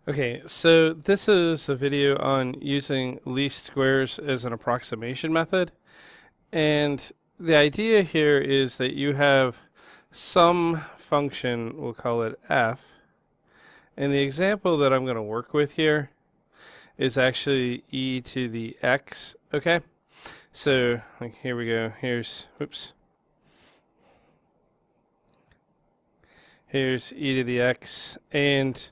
Okay, so this is a video on using least squares as an approximation method. And the idea here is that you have some function, we'll call it f. And the example that I'm going to work with here is actually e to the x, okay? So, like, here we go. Here's e to the x. And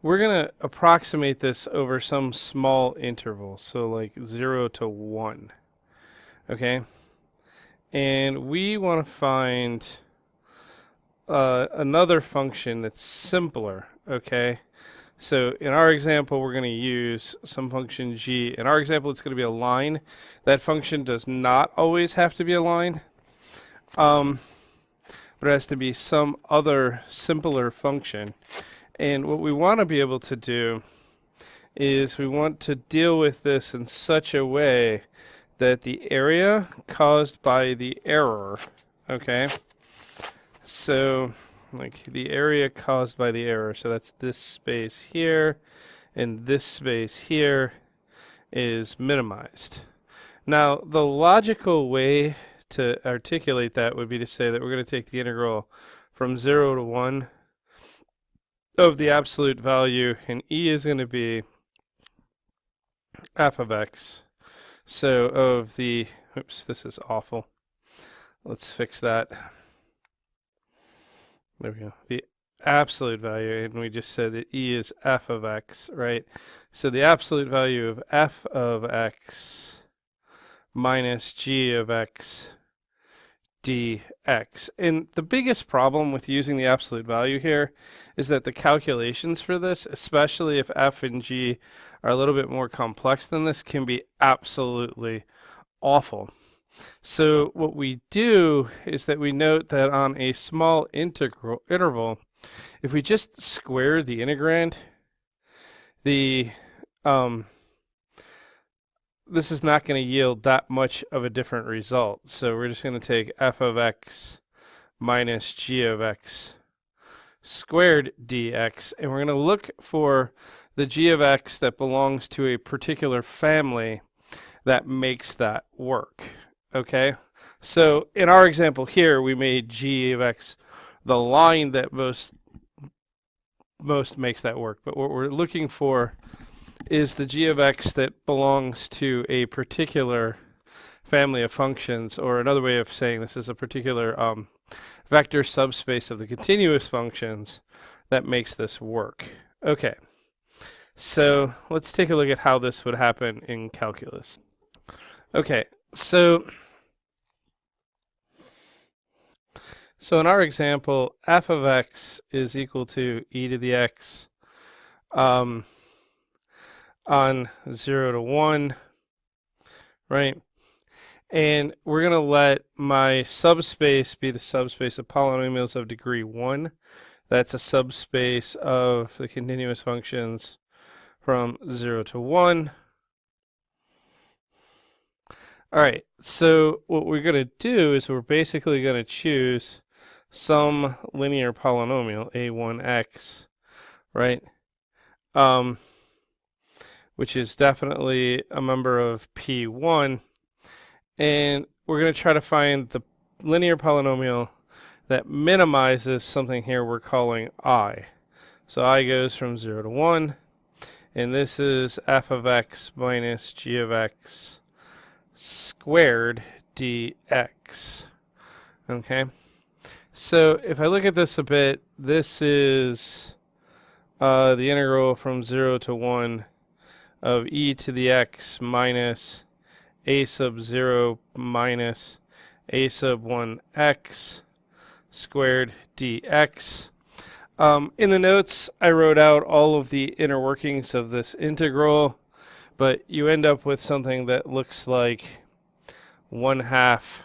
we're going to approximate this over some small interval, so like 0 to 1, okay? And we want to find another function that's simpler, okay? So in our example, we're going to use some function g. In our example, it's going to be a line. That function does not always have to be a line, but it has to be some other simpler function. And what we want to be able to do is we want to deal with this in such a way that the area caused by the error, okay? So, like the area caused by the error, so that's this space here, and this space here is minimized. Now, the logical way to articulate that would be to say that we're going to take the integral from 0 to 1 of the absolute value, and e is going to be f of x. So of the, oops, this is awful. Let's fix that. There we go. The absolute value, and we just said that e is f of x, right? So the absolute value of f of x minus g of x dx. And the biggest problem with using the absolute value here is that the calculations for this, especially if f and g are a little bit more complex than this, can be absolutely awful. So what we do is that we note that on a small interval, if we just square the integrand, this is not going to yield that much of a different result. So we're just going to take f of x minus g of x squared dx, and we're going to look for the g of x that belongs to a particular family that makes that work. Okay, so in our example here, we made g of x the line that most makes that work. But what we're looking for is the g of x that belongs to a particular family of functions, or another way of saying this is a particular vector subspace of the continuous functions that makes this work. Okay, so let's take a look at how this would happen in calculus. Okay, so in our example, f of x is equal to e to the x on 0 to 1, right? And we're going to let my subspace be the subspace of polynomials of degree 1. That's a subspace of the continuous functions from 0 to 1. All right, so what we're going to do is we're basically going to choose some linear polynomial, a1x, right? Which is definitely a member of P1. And we're going to try to find the linear polynomial that minimizes something here we're calling I. So I goes from 0 to 1, and this is f of x minus g of x squared dx. Okay, so if I look at this a bit, this is the integral from 0 to 1 of e to the x minus a sub 0 minus a sub 1x squared dx. In the notes, I wrote out all of the inner workings of this integral, but you end up with something that looks like 1/2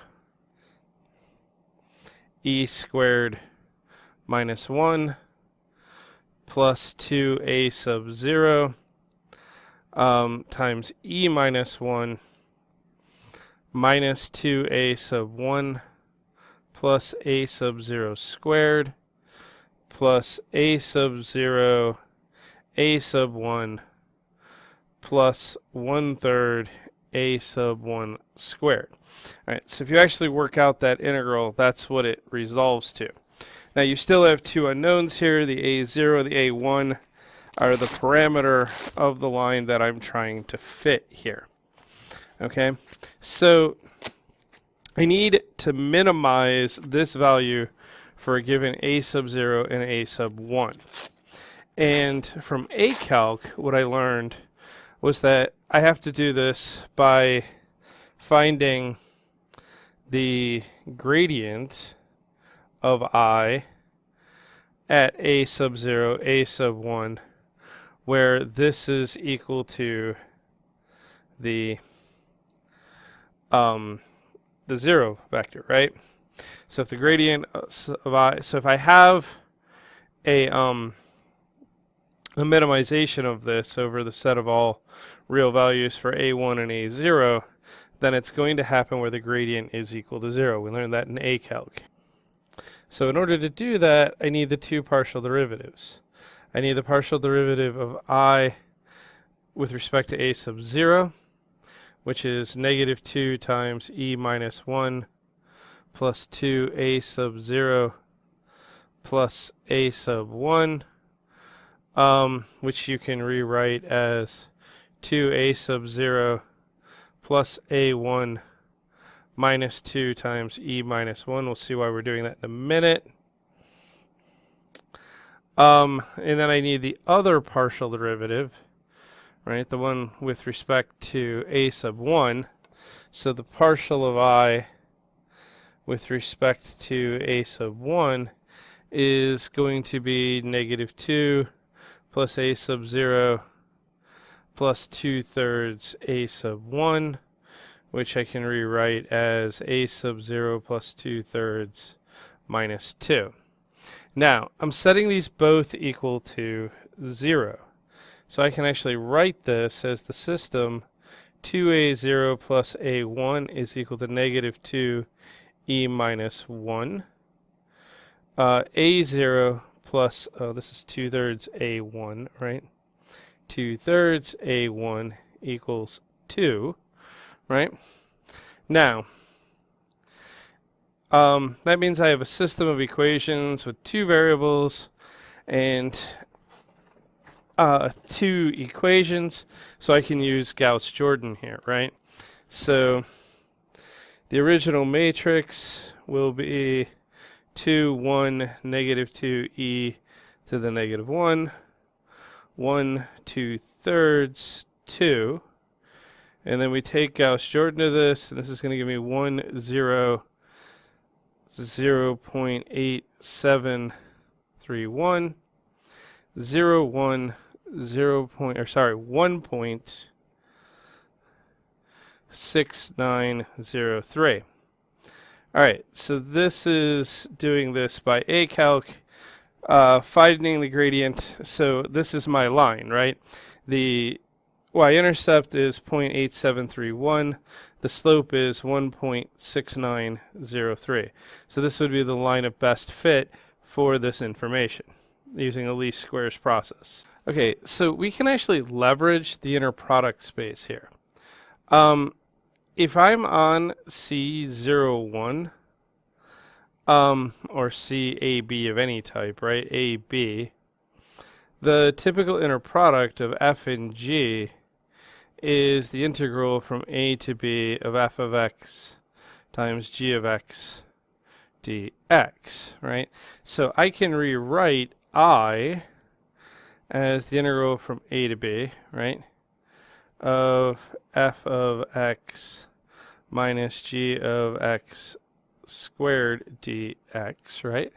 e squared minus 1 plus 2a sub 0 times e minus 1 minus 2a sub 1 plus a sub 0 squared plus a sub 0 a sub 1 plus 1/3 a sub 1 squared. All right, so if you actually work out that integral, that's what it resolves to. Now you still have two unknowns here. The a0, the a1 are the parameter of the line that I'm trying to fit here. Okay, so I need to minimize this value for a given a sub 0 and a sub 1. And from ACalc, what I learned was that I have to do this by finding the gradient of I at a sub 0, a sub 1, where this is equal to the 0 vector, right? So if the gradient of I, so if I have a minimization of this over the set of all real values for a1 and a0, then it's going to happen where the gradient is equal to 0. We learned that in ACalc. So in order to do that, I need the two partial derivatives. I need the partial derivative of I with respect to a sub 0, which is negative 2 times e minus 1 plus 2 a sub 0 plus a sub 1, which you can rewrite as 2a sub 0 plus a1 minus 2 times e minus 1. We'll see why we're doing that in a minute. And then I need the other partial derivative, right? The one with respect to a sub 1. So the partial of I with respect to a sub 1 is going to be negative 2 plus a sub 0 plus 2/3 a sub 1, which I can rewrite as a sub 0 plus 2/3 minus 2. Now, I'm setting these both equal to 0. So I can actually write this as the system 2a0 plus a1 is equal to negative 2 e minus 1. A0 plus, this is 2/3 a1, right? 2/3 a1 equals 2, right? Now, that means I have a system of equations with two variables and two equations, so I can use Gauss-Jordan here, right? So the original matrix will be 2, 1, negative 2e to the negative 1, 1, 2/3, 2, and then we take Gauss-Jordan to this, and this is going to give me 1, 0, 0.8731, 0, 1, 1.6903. All right, so this is doing this by ACalc, finding the gradient. So this is my line, right? The y-intercept is 0.8731. The slope is 1.6903. So this would be the line of best fit for this information using the least squares process. Okay, so we can actually leverage the inner product space here. If I'm on C01, or CAB of any type, right, AB, the typical inner product of f and g is the integral from a to b of f of x times g of x dx, right? So I can rewrite I as the integral from a to b, right, of f of x minus g of x squared dx, right?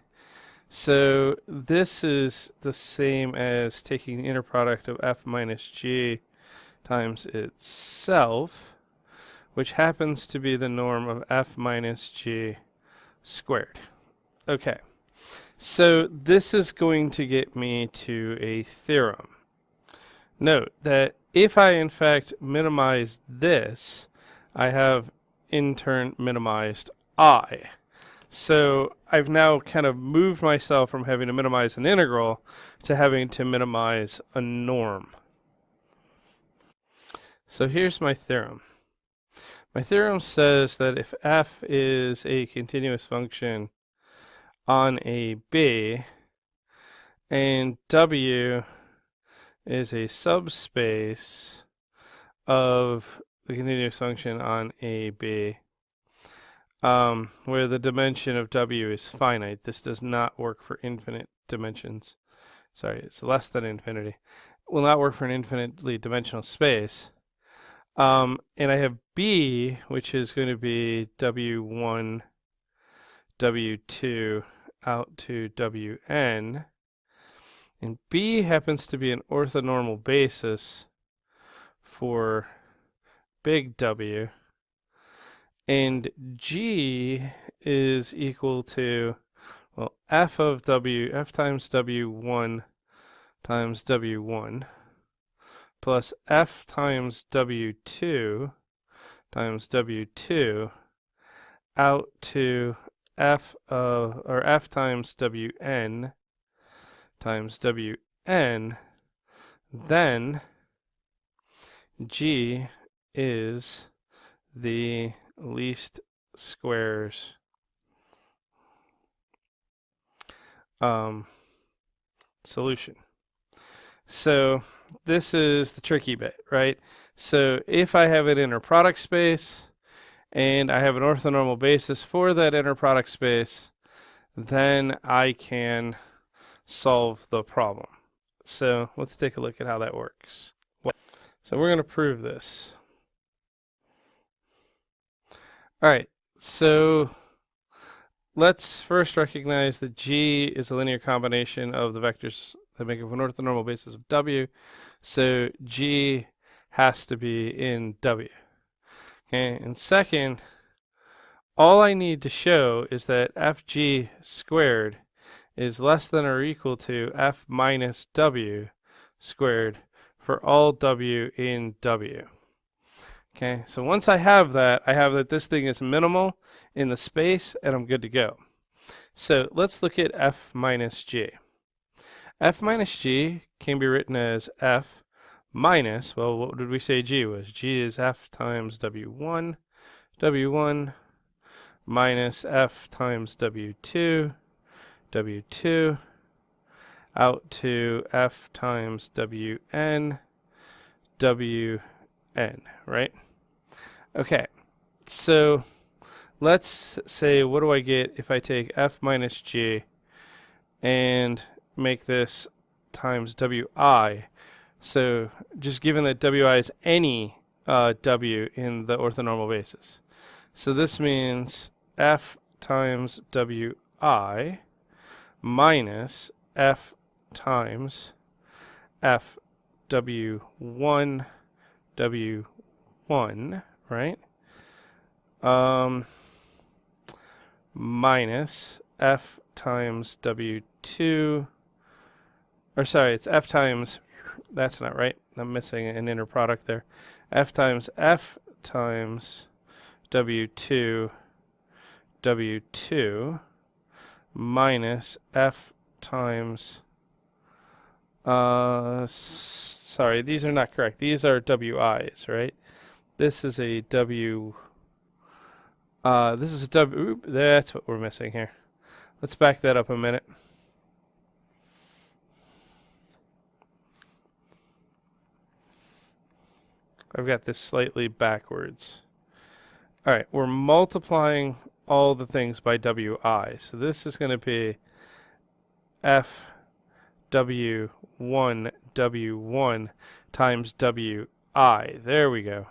So this is the same as taking the inner product of f minus g times itself, which happens to be the norm of f minus g squared. Okay, so this is going to get me to a theorem. Note that if I in fact minimize this, I have in turn minimized I. So I've now kind of moved myself from having to minimize an integral to having to minimize a norm. So here's my theorem. My theorem says that if f is a continuous function on a B and W is a subspace of the continuous function on a B, where the dimension of W is finite. This does not work for infinite dimensions. Sorry, it's less than infinity. It will not work for an infinitely dimensional space. And I have B, which is going to be W1, W2 out to Wn. And B happens to be an orthonormal basis for big W. And G is equal to, well, f of W, f times W1 times W1 plus f times W2 times W2 out to f of, or f times Wn times Wn, then G is the least squares solution. So this is the tricky bit, right? So if I have an inner product space and I have an orthonormal basis for that inner product space, then I can solve the problem. So let's take a look at how that works. So we're going to prove this. All right, so let's first recognize that G is a linear combination of the vectors that make up an orthonormal basis of W. So G has to be in W. Okay, and second, all I need to show is that FG squared is less than or equal to F minus W squared for all W in W. Okay, so once I have that this thing is minimal in the space, and I'm good to go. So let's look at F minus G. F minus G can be written as F minus, well, what did we say G was? G is F times W1, W1 minus F times W2, W2 out to F times Wn, Wn, right? Okay, so let's say, what do I get if I take F minus G and make this times Wi? So just given that Wi is any W in the orthonormal basis. So this means F times Wi minus F times F W1 W1, right? Minus F times W2, or sorry, it's F times, that's not right, I'm missing an inner product there. F times F times W2 W2 minus F times, sorry, these are not correct. These are Wi's, right? This is a W, this is a W, oop, that's what we're missing here. Let's back that up a minute. I've got this slightly backwards. All right, we're multiplying all the things by Wi. So this is going to be F W1 W1 times Wi. There we go.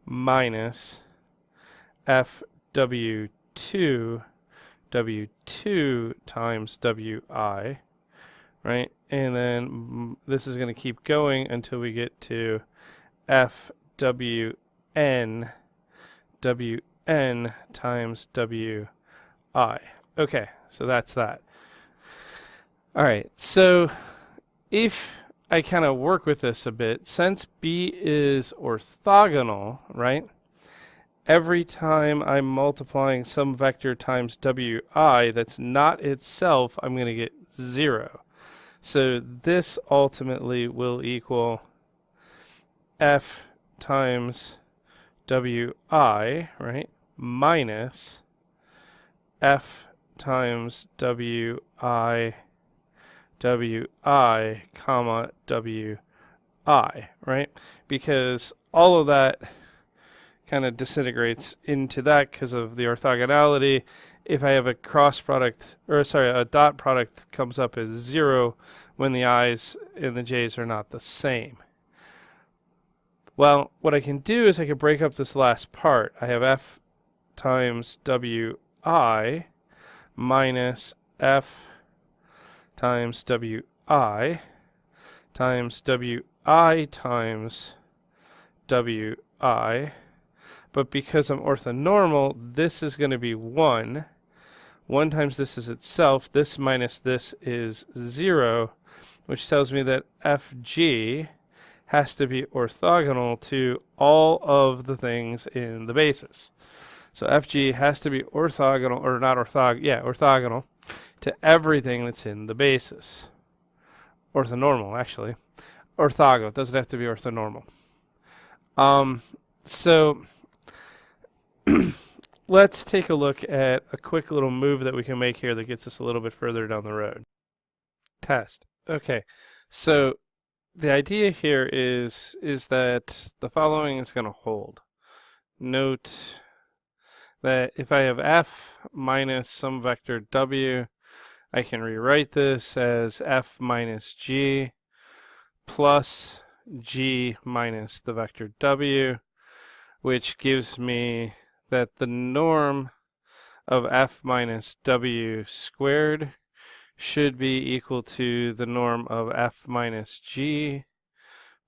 Minus F W2 W2 times Wi, right? And then this is going to keep going until we get to F Wn Wn times Wi. Okay, so that's that. All right, so if I kind of work with this a bit, since B is orthogonal, right? every time I'm multiplying some vector times wi that's not itself, I'm going to get 0. So this ultimately will equal f times wi, right, minus f times wi, comma, wi, right? Because all of that kind of disintegrates into that because of the orthogonality. If I have a cross product, or sorry, a dot product comes up as 0 when the i's and the j's are not the same. Well, what I can do is I can break up this last part. I have f times wi minus f times wi times wi times wi. But because I'm orthonormal, this is going to be 1. 1 times this is itself. This minus this is 0, which tells me that fg has to be orthogonal to all of the things in the basis. So fg has to be orthogonal, or not orthogonal to everything that's in the basis. Orthonormal, actually. Orthogonal. It doesn't have to be orthonormal. So let's take a look at a quick little move that we can make here that gets us a little bit further down the road. Test. Okay, so the idea here is that the following is going to hold. Note that if I have f minus some vector w, I can rewrite this as f minus g plus g minus the vector w, which gives me that the norm of f minus w squared should be equal to the norm of f minus g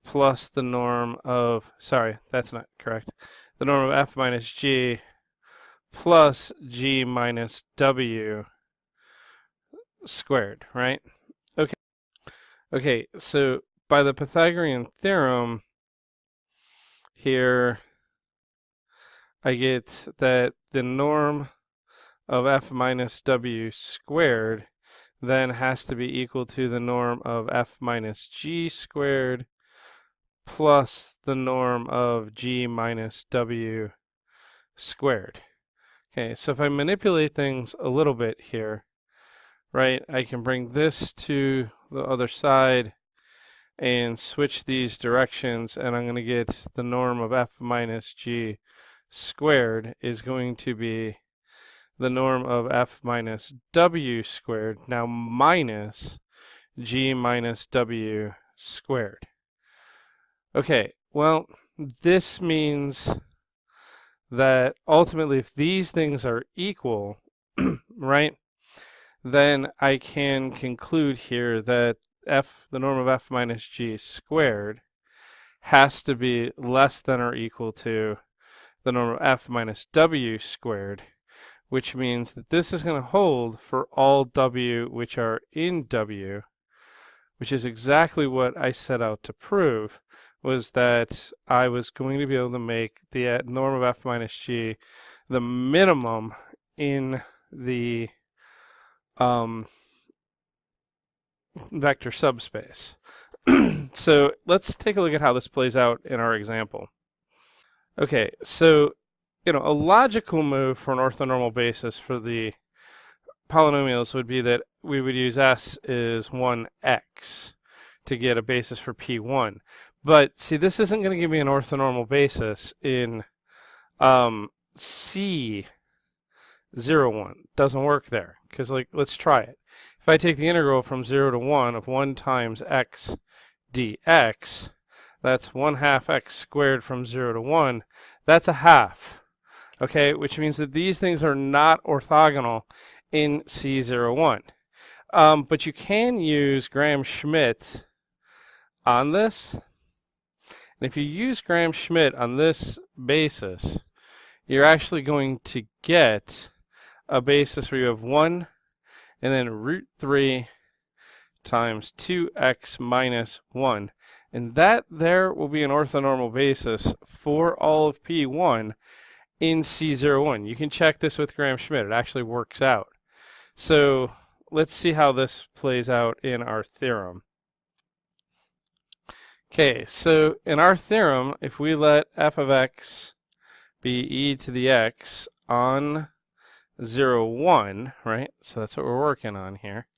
plus the norm of, sorry, that's not correct, the norm of f minus g plus g minus w squared, right? Okay, so by the Pythagorean theorem here, I get that the norm of f minus w squared then has to be equal to the norm of f minus g squared plus the norm of g minus w squared. Okay, so if I manipulate things a little bit here, right, I can bring this to the other side and switch these directions, and I'm going to get the norm of f minus g squared is going to be the norm of f minus w squared, now minus g minus w squared. Okay, well, this means that ultimately if these things are equal, right, then I can conclude here that the norm of f minus g squared has to be less than or equal to the norm of f minus w squared, which means that this is going to hold for all w which are in w, which is exactly what I set out to prove, was that I was going to be able to make the norm of f minus g the minimum in the vector subspace. So let's take a look at how this plays out in our example. Okay, so a logical move for an orthonormal basis for the polynomials would be that we would use s is 1x to get a basis for P1. But see, this isn't going to give me an orthonormal basis in C01. Doesn't work there, because let's try it. If I take the integral from 0 to 1 of 1 times x dx, that's 1/2 x squared from 0 to 1. That's a half, okay, which means that these things are not orthogonal in C01. But you can use Gram-Schmidt on this. And if you use Gram-Schmidt on this basis, you're actually going to get a basis where you have 1 and then root 3 times 2x minus 1. And that there will be an orthonormal basis for all of P1. in C01. You can check this with Gram-Schmidt. It actually works out. So let's see how this plays out in our theorem. Okay, so in our theorem, if we let f of x be e to the x on 0, 1, right? So that's what we're working on here.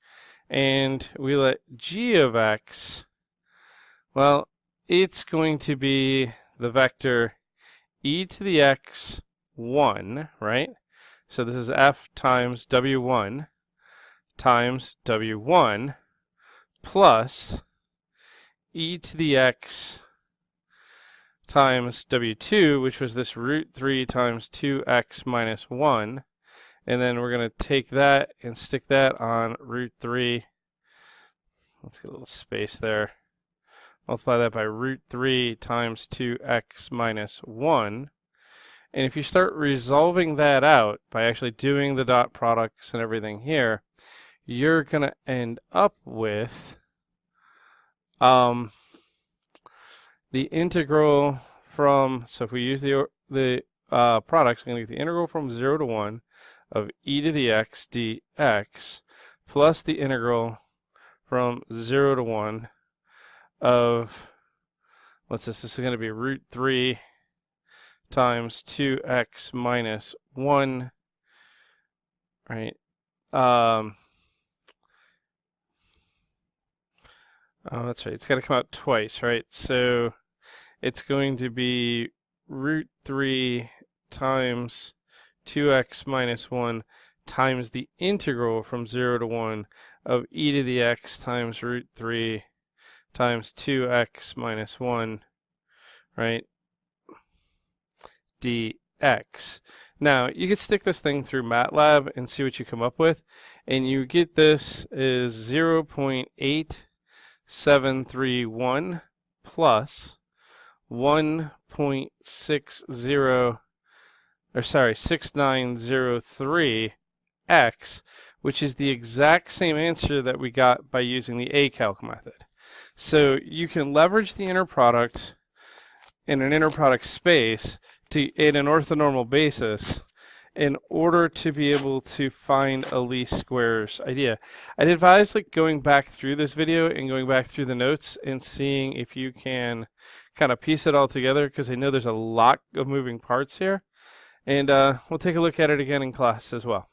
And we let g of x, well, it's going to be the vector e to the x 1, right? So this is f times w1 times w1 plus e to the x times w2, which was this root 3 times 2x minus 1. And then we're going to take that and stick that on root 3. Let's get a little space there. Multiply that by root 3 times 2x minus 1. And if you start resolving that out by actually doing the dot products and everything here, you're going to end up with the integral from, so if we use the products, we're going to get the integral from 0 to 1 of e to the x dx plus the integral from 0 to 1 of, what's this? This is going to be root 3 times 2x minus 1, right? Oh, that's right. It's got to come out twice, right? So it's going to be root 3 times 2x minus 1 times the integral from 0 to 1 of e to the x times root 3 times 2x minus 1, right, dx. Now, you could stick this thing through MATLAB and see what you come up with, and you get this is 0.8731 plus 6903x, which is the exact same answer that we got by using the ACalc method. So you can leverage the inner product in an inner product space in an orthonormal basis in order to be able to find a least squares idea. I'd advise going back through this video and going back through the notes and seeing if you can kind of piece it all together, because I know there's a lot of moving parts here. And we'll take a look at it again in class as well.